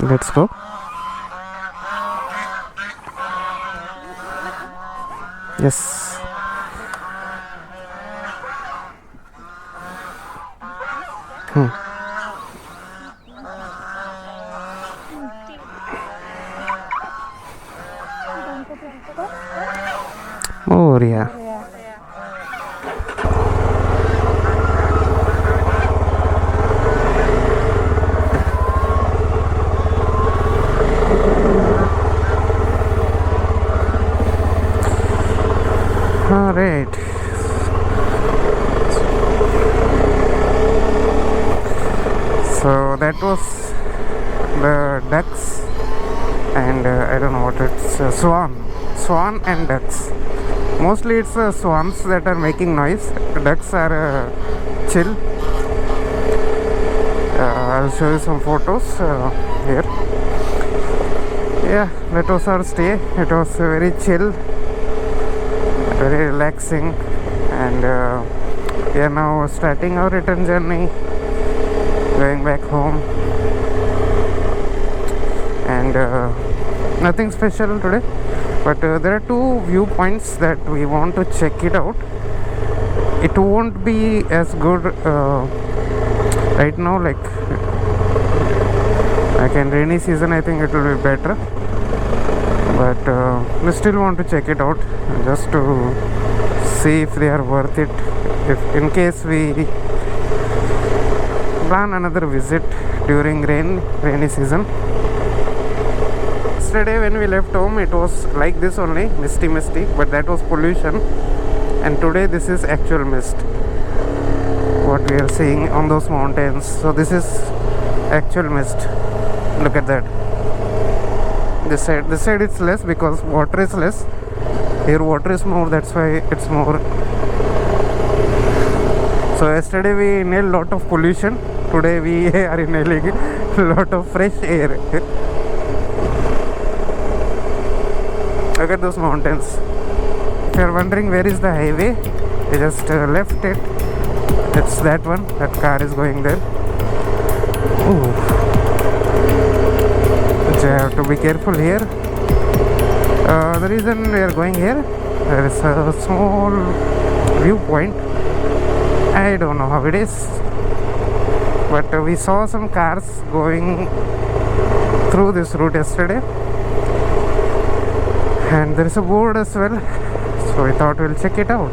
Let's go. Yes. Oh yeah. All right. So that was the ducks and I don't know what it's swan and ducks. Mostly it's swans that are making noise. Ducks are chill. I'll show you some photos here. Yeah, that was our stay. It was very chill, very relaxing, and we are now starting our return journey, going back home. And nothing special today, but there are two viewpoints that we want to check it out. It won't be as good right now, like in rainy season. I think it will be better, but we still want to check it out just to see if they are worth it, if in case we plan another visit during rainy season. Yesterday when we left home, it was like this only, misty, but that was pollution, and today this is actual mist, what we are seeing on those mountains. So this is actual mist. Look at that. This side it's less because water is less. Here water is more, that's why it's more. So yesterday we inhaled lot of pollution. Today we are inhaling a lot of fresh air. Look at those mountains. If you are wondering where is the highway, we just left it. It's that one. That car is going there. Ooh. So I have to be careful here. The reason we are going here, there is a small viewpoint. I don't know how it is, but we saw some cars going through this route yesterday, and there is a board as well, so we thought we'll check it out.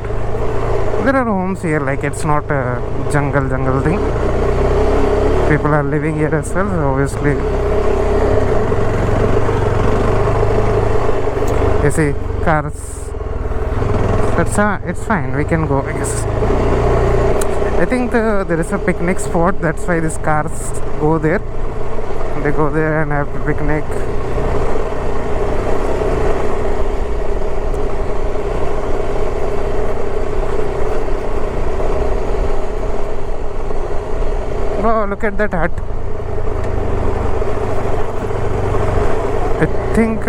There are homes here, like it's not a jungle thing. People are living here as well, so obviously you see cars. It's fine, we can go, I guess. I think there is a picnic spot, that's why these cars go there. They go there and have a picnic. Oh, look at that hut. I think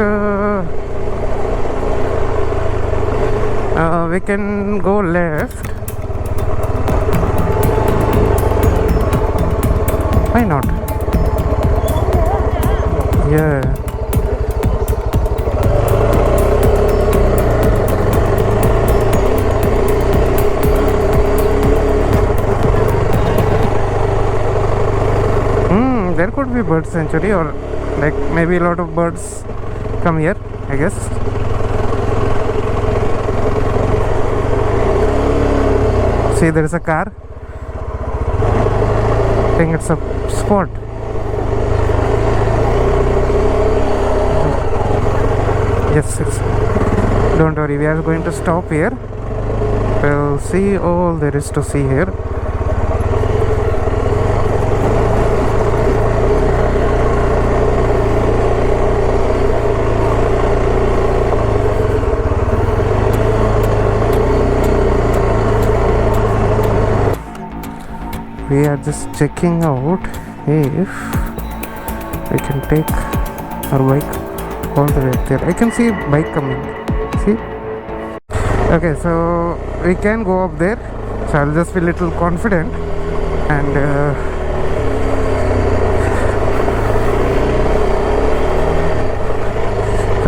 we can go left. Why not? Yeah. There could be bird sanctuary, or like maybe a lot of birds come here, I guess. See, there is a car. I think it's a spot. Yes, don't worry, we are going to stop here. We'll see all there is to see here. We are just checking out if we can take our bike all the way up there. I can see bike coming. See? Okay, so we can go up there. So I'll just be a little confident and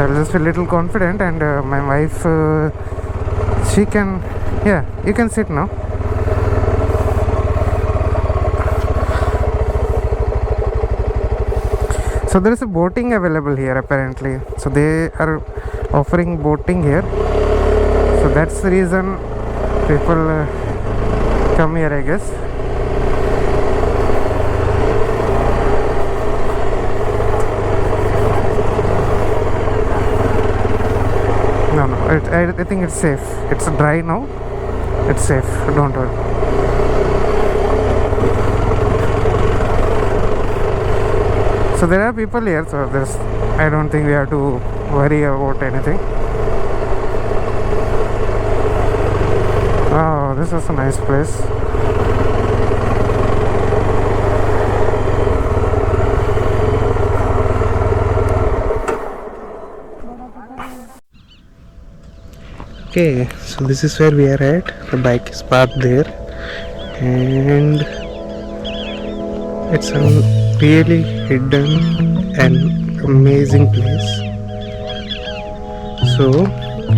So I'll just feel little confident, and my wife, she can, yeah, you can sit now. So there is a boating available here apparently. So they are offering boating here. So that's the reason people come here, I guess. No, I think it's safe. It's dry now. It's safe. Don't worry. So there are people here. So I don't think we have to worry about anything. Oh, this is a nice place. Okay, so this is where we are at. The bike is parked there, and it's a really hidden and amazing place. So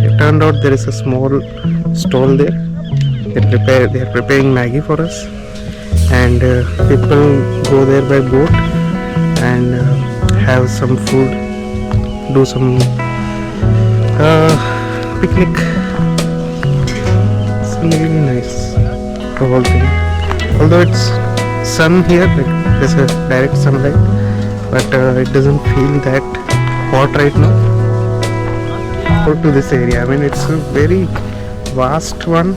it turned out there is a small stall there. They are preparing Maggie for us, and people go there by boat and have some food, do some picnic. It's really nice, the whole thing. Although it's sun here, like there's a direct sunlight, but it doesn't feel that hot right now. Go to this area. I mean, it's a very vast one,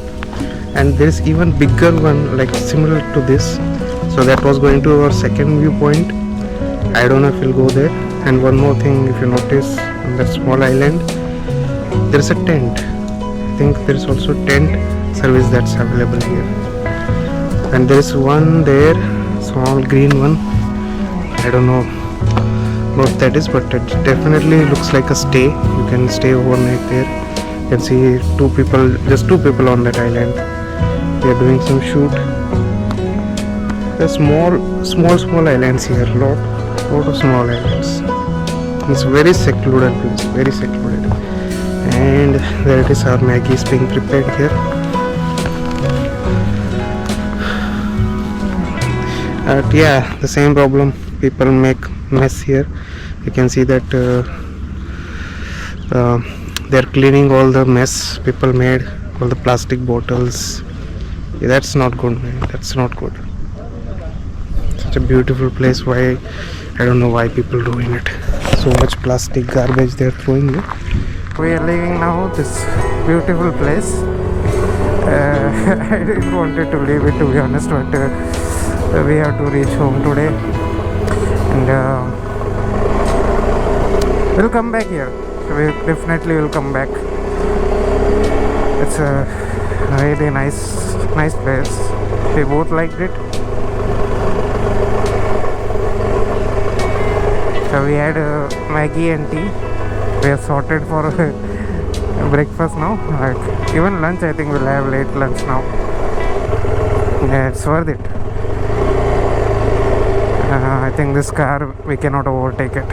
and there's even bigger one like similar to this. So that was going to our second viewpoint. I don't know if we'll go there. And one more thing, if you notice on that small island, there's a tent. I think there's also tent service that's available here. And there's one there, small green one. I don't know what that is, but it definitely looks like a stay. You can stay overnight there. You can see just two people on that island. They are doing some shoot. There's small islands here. Lot of small islands. It's very secluded place, very secluded. And there it is, our Maggie is being prepared here. Yeah, the same problem. People make mess here. You can see that they're cleaning all the mess people made, all the plastic bottles. Yeah, that's not good, man. That's not good. Such a beautiful place. Why? I don't know why people doing it. So much plastic garbage they're throwing here. We are leaving now this beautiful place. I didn't wanted to leave it, to be honest, but we have to reach home today, and we'll come back here. We definitely will come back. It's a really nice place. We both liked it. So we had Maggie and tea. We are sorted for breakfast now. Like even lunch, I think we'll have late lunch now. Yeah, it's worth it. I think this car, we cannot overtake it.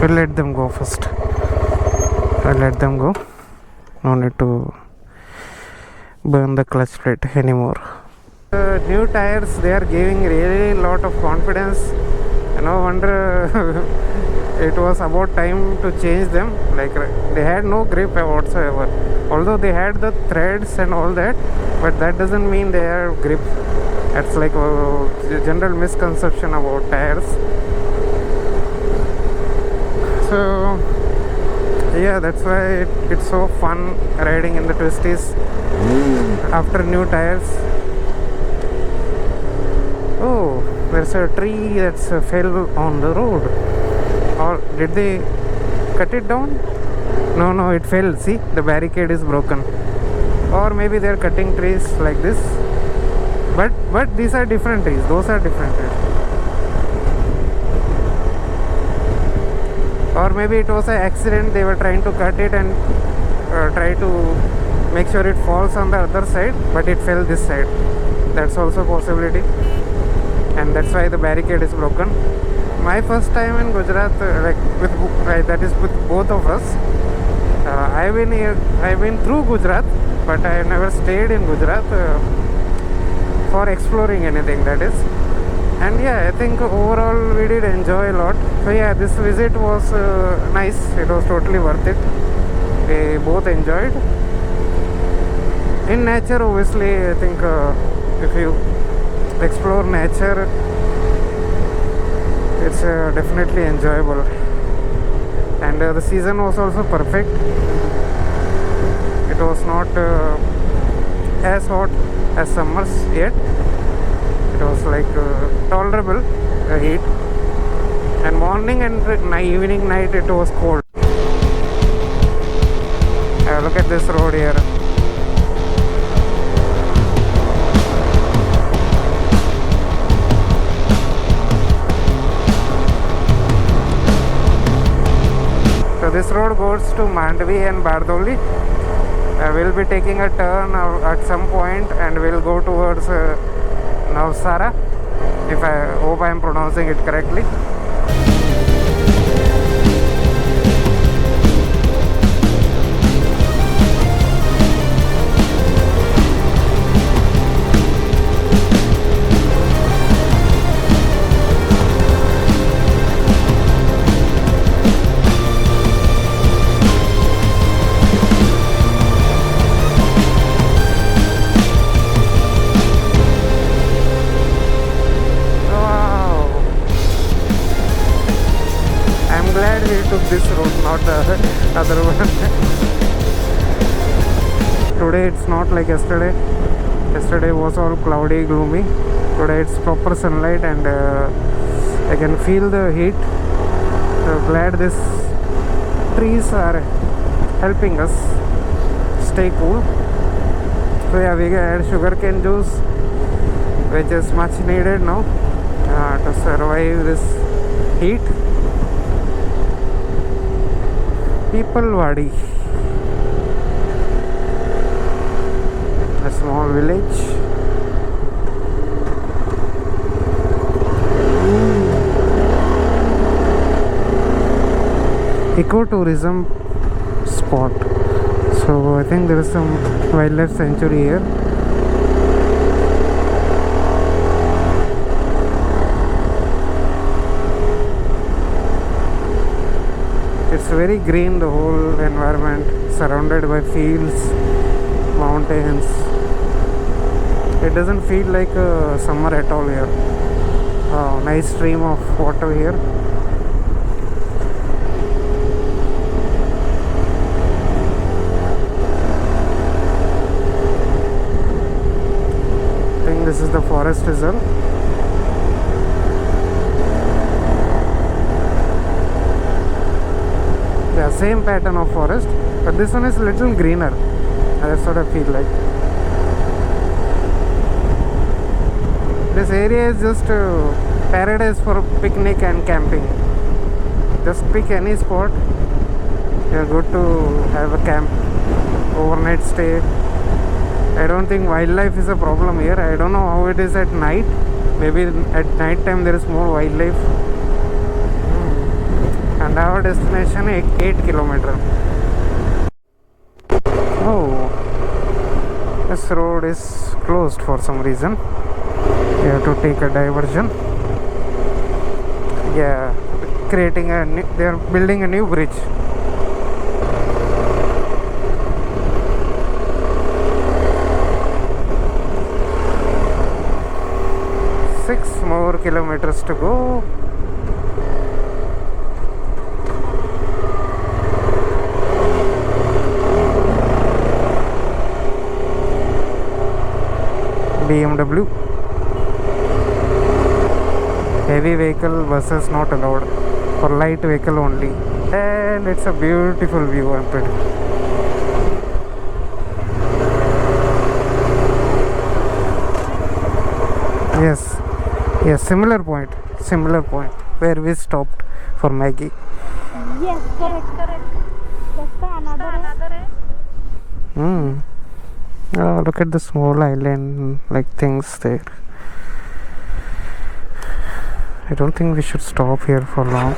We'll let them go first. I'll let them go. No need to burn the clutch plate anymore. New tires, they are giving really lot of confidence. No wonder it was about time to change them. Like they had no grip whatsoever. Although they had the threads and all that, but that doesn't mean they have grip. That's like a general misconception about tires. So yeah, that's why it's so fun riding in the twisties after new tires. Oh, there's a tree that's fell on the road. Or did they cut it down? No, it fell. See, the barricade is broken. Or maybe they're cutting trees like this. But these are different trees. Those are different trees. Or maybe it was an accident. They were trying to cut it and try to make sure it falls on the other side, but it fell this side. That's also a possibility. and that's why the barricade is broken. My first time in Gujarat, that is with both of us. I've been through Gujarat, but I never stayed in Gujarat for exploring anything, that is. And yeah, I think overall we did enjoy a lot. So yeah, this visit was nice. It was totally worth it. We both enjoyed. In nature, obviously, I think if you explore nature, it's definitely enjoyable. And the season was also perfect. It was not as hot as summers yet. It was like tolerable heat. And morning and evening, night, it was cold. Look at this road here. So this road goes to Mandvi and Bardoli. We'll be taking a turn at some point and we'll go towards Navsara, if I hope I am pronouncing it correctly. This road, not the other one. Today it's not like yesterday. Yesterday was all cloudy, gloomy. Today it's proper sunlight and I can feel the heat. So glad these trees are helping us stay cool. So yeah, we had sugarcane juice, which is much needed now to survive this heat. Peoplewadi, a small village. Ecotourism spot. So I think there is some wildlife sanctuary here. It's very green, the whole environment, surrounded by fields, mountains. It doesn't feel like summer at all here. Nice stream of water here. I think this is the forest reserve. Yeah, same pattern of forest, but this one is a little greener. That's what I feel like. This area is just paradise for picnic and camping. Just pick any spot. You're good to have a camp, overnight stay. I don't think wildlife is a problem here. I don't know how it is at night. Maybe at night time there is more wildlife. And our destination is 8 kilometers. Oh, this road is closed for some reason. You have to take a diversion. Yeah, they are building a new bridge. Six more kilometers to go. BMW. Heavy vehicle buses not allowed, for light vehicle only. And it's a beautiful view, I'm pretty. Yes, similar point where we stopped for Maggie. Yes, correct. That's another. Oh, look at the small island like things there. I don't think we should stop here for long.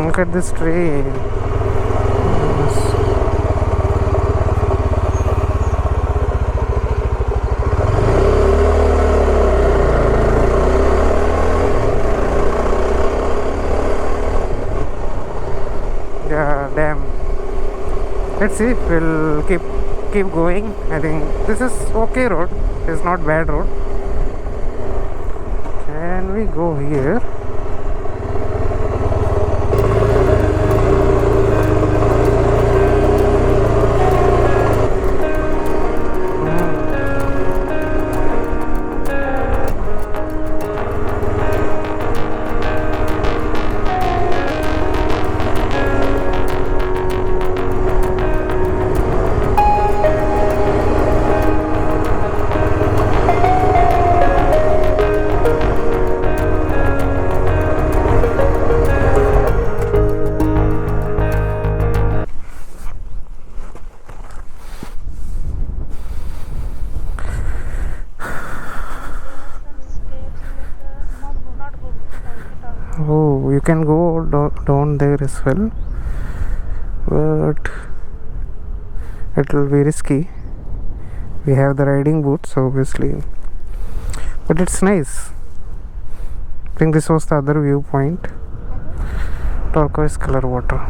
Look at this train. Yes. Yeah, damn. Let's see. We'll keep going. I think this is okay road. It's not bad road. Can we go here? Oh, you can go down there as well, but it will be risky. We have the riding boots obviously, but it's nice. I think this was the other viewpoint. Turquoise color water.